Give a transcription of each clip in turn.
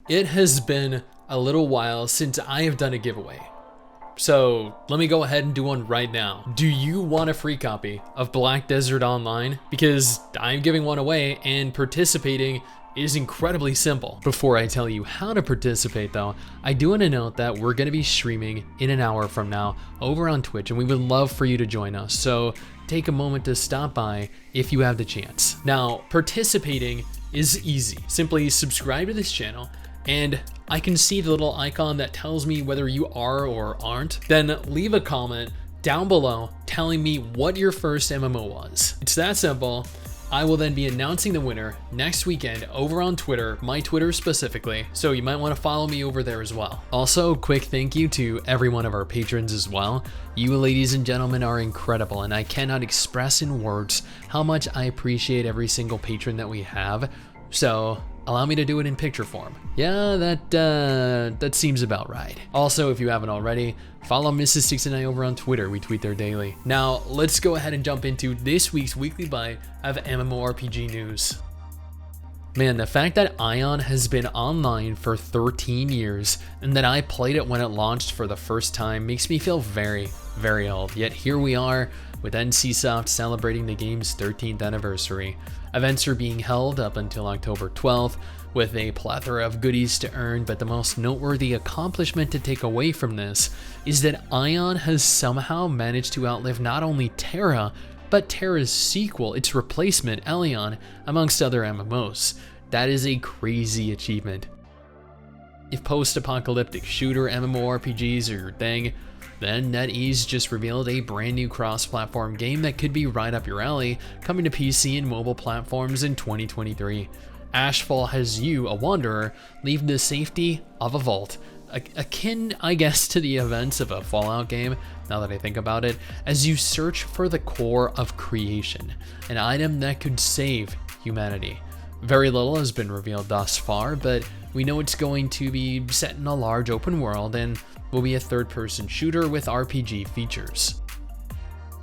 It has been a little while since I have done a giveaway. So let me go ahead and do one right now. Do you want a free copy of Black Desert Online? Because I'm giving one away and participating is incredibly simple. Before I tell you how to participate though, I do want to note that we're going to be streaming in an hour from now over on Twitch, and we would love for you to join us. So take a moment to stop by if you have the chance. Now, participating is easy. Simply subscribe to this channel, and I can see the little icon that tells me whether you are or aren't. Then leave a comment down below telling me what your first MMO was. It's that simple. I will then be announcing the winner next weekend over on Twitter, my Twitter specifically, so you might want to follow me over there as well. Also, quick thank you to every one of our patrons as well. You ladies and gentlemen are incredible, and I cannot express in words how much I appreciate every single patron that we have. So allow me to do it in picture form. Yeah, that seems about right. Also, if you haven't already, follow MRSSSTIX and I over on Twitter. We tweet there daily. Now, let's go ahead and jump into this week's weekly bite of MMORPG news. Man, the fact that Aion has been online for 13 years and that I played it when it launched for the first time makes me feel very, very old. Yet here we are with NCSoft celebrating the game's 13th anniversary. Events are being held up until October 12th with a plethora of goodies to earn, but the most noteworthy accomplishment to take away from this is that Aion has somehow managed to outlive not only Terra, but Terra's sequel, its replacement, Elyon, amongst other MMOs. That is a crazy achievement. If post-apocalyptic shooter MMORPGs are your thing, then NetEase just revealed a brand new cross-platform game that could be right up your alley, coming to PC and mobile platforms in 2023. Ashfall has you, a wanderer, leave the safety of a vault, akin, I guess, to the events of a Fallout game, now that I think about it, as you search for the core of creation, an item that could save humanity. Very little has been revealed thus far, but we know it's going to be set in a large open world and will be a third-person shooter with RPG features.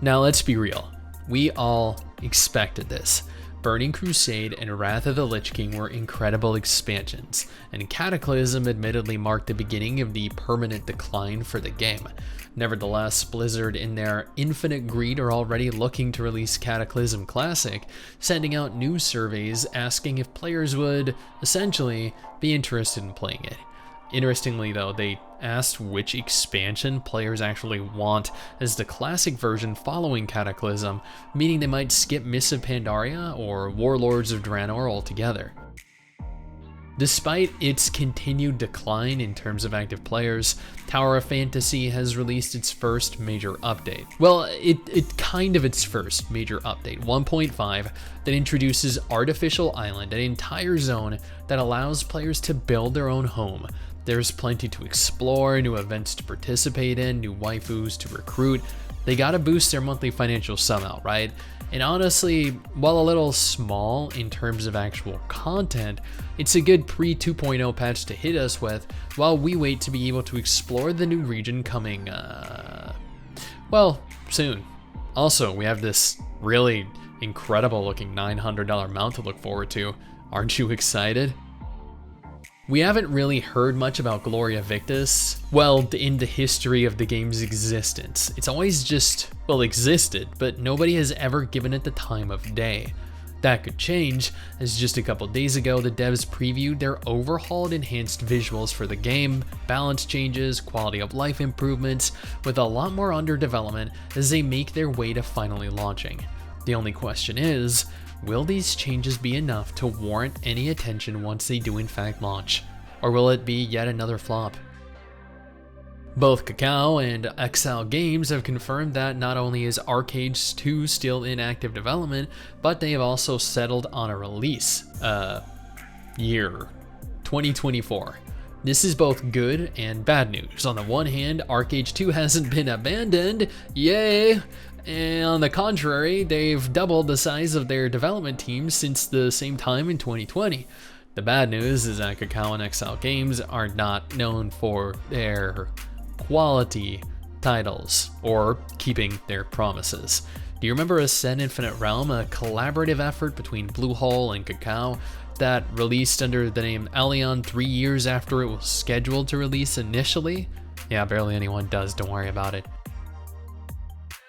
Now let's be real, we all expected this. Burning Crusade and Wrath of the Lich King were incredible expansions, and Cataclysm admittedly marked the beginning of the permanent decline for the game. Nevertheless, Blizzard in their infinite greed are already looking to release Cataclysm Classic, sending out new surveys asking if players would, essentially, be interested in playing it. Interestingly though, they asked which expansion players actually want as the classic version following Cataclysm, meaning they might skip Mists of Pandaria or Warlords of Draenor altogether. Despite its continued decline in terms of active players, Tower of Fantasy has released its first major update. Well, it kind of its first major update, 1.5, that introduces Artificial Island, an entire zone that allows players to build their own home. There's plenty to explore, new events to participate in, new waifus to recruit. They gotta boost their monthly financial sum out, right? And honestly, while a little small in terms of actual content, it's a good pre-2.0 patch to hit us with while we wait to be able to explore the new region coming, well, soon. Also, we have this really incredible looking $900 mount to look forward to. Aren't you excited? We haven't really heard much about Gloria Victis, well, in the history of the game's existence. It's always just, well, existed, but nobody has ever given it the time of day. That could change, as just a couple days ago, the devs previewed their overhauled enhanced visuals for the game, balance changes, quality of life improvements, with a lot more under development as they make their way to finally launching. The only question is, will these changes be enough to warrant any attention once they do in fact launch? Or will it be yet another flop? Both Kakao and Exile Games have confirmed that not only is ArcheAge 2 still in active development, but they have also settled on a release year, 2024. This is both good and bad news. On the one hand, ArcheAge 2 hasn't been abandoned, yay! And on the contrary, they've doubled the size of their development team since the same time in 2020. The bad news is that Kakao and Exile Games are not known for their quality titles or keeping their promises. Do you remember Ascend Infinite Realm, a collaborative effort between Bluehole and Kakao? that released under the name Elyon 3 years after it was scheduled to release initially. Yeah, barely anyone does, don't worry about it.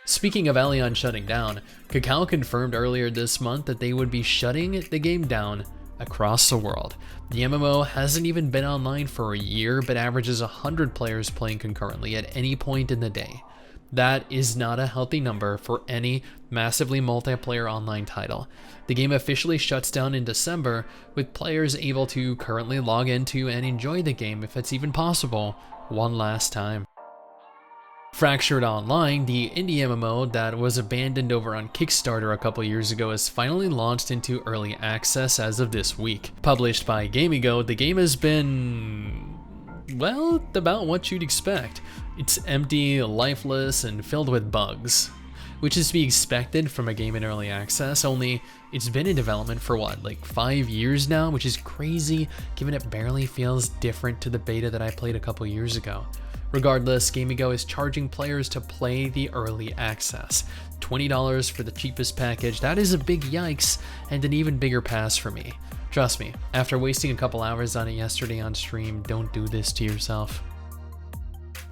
Speaking of Aion shutting down, Kakao confirmed earlier this month that they would be shutting the game down across the world. The MMO hasn't even been online for a year, but averages 100 players playing concurrently at any point in the day. That is not a healthy number for any massively multiplayer online title. The game officially shuts down in December, with players able to currently log into and enjoy the game, if it's even possible, one last time. Fractured Online, the indie MMO that was abandoned over on Kickstarter a couple years ago, has finally launched into early access as of this week. Published by Gamigo, the game has been, well, about what you'd expect. It's empty, lifeless, and filled with bugs, which is to be expected from a game in early access, only it's been in development for what, like 5 years now, which is crazy given it barely feels different to the beta that I played a couple years ago. Regardless, Gamigo is charging players to play the early access. $20 for the cheapest package. That is a big yikes, and an even bigger pass for me. Trust me, after wasting a couple hours on it yesterday on stream, don't do this to yourself.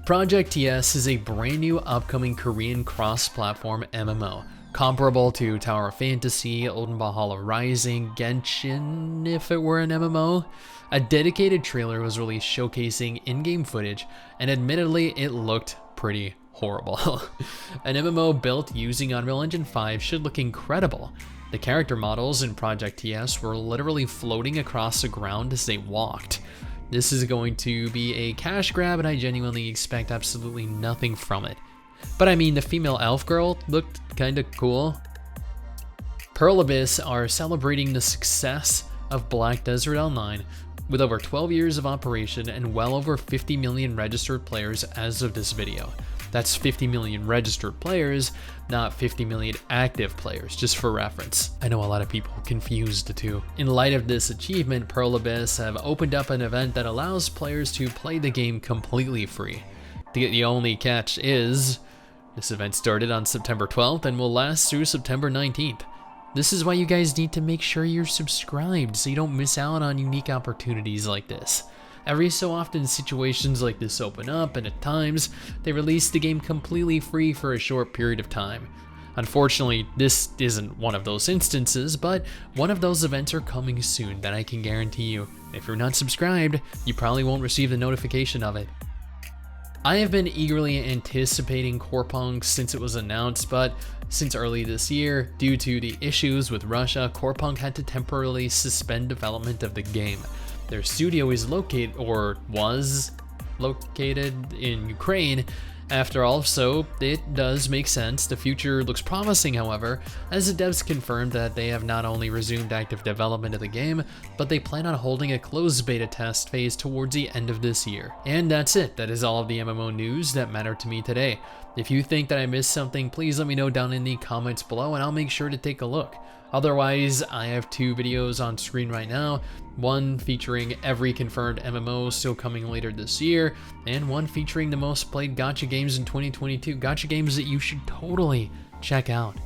Project TS is a brand new upcoming Korean cross-platform MMO, comparable to Tower of Fantasy, Olden Valhalla Rising, Genshin if it were an MMO. A dedicated trailer was released showcasing in-game footage, and admittedly it looked pretty horrible. An MMO built using Unreal Engine 5 should look incredible. The character models in Project TS were literally floating across the ground as they walked. This is going to be a cash grab, and I genuinely expect absolutely nothing from it. But I mean, the female elf girl looked kinda cool. Pearl Abyss are celebrating the success of Black Desert Online with over 12 years of operation and well over 50 million registered players as of this video. That's 50 million registered players, not 50 million active players, just for reference. I know a lot of people confuse the two. In light of this achievement, Pearl Abyss have opened up an event that allows players to play the game completely free. The only catch is, this event started on September 12th and will last through September 19th. This is why you guys need to make sure you're subscribed so you don't miss out on unique opportunities like this. Every so often situations like this open up, and at times they release the game completely free for a short period of time. Unfortunately, this isn't one of those instances, but one of those events are coming soon that I can guarantee you. If you're not subscribed, you probably won't receive the notification of it. I have been eagerly anticipating Corepunk since it was announced, but since early this year, due to the issues with Russia, Corepunk had to temporarily suspend development of the game. Their studio is located, or was located, in Ukraine, after all, so it does make sense. The future looks promising, however, as the devs confirmed that they have not only resumed active development of the game, but they plan on holding a closed beta test phase towards the end of this year. And that's it. That is all of the MMO news that mattered to me today. If you think that I missed something, please let me know down in the comments below and I'll make sure to take a look. Otherwise, I have 2 videos on screen right now, one featuring every confirmed MMO still coming later this year, and one featuring the most played gacha games in 2022, gacha games that you should totally check out.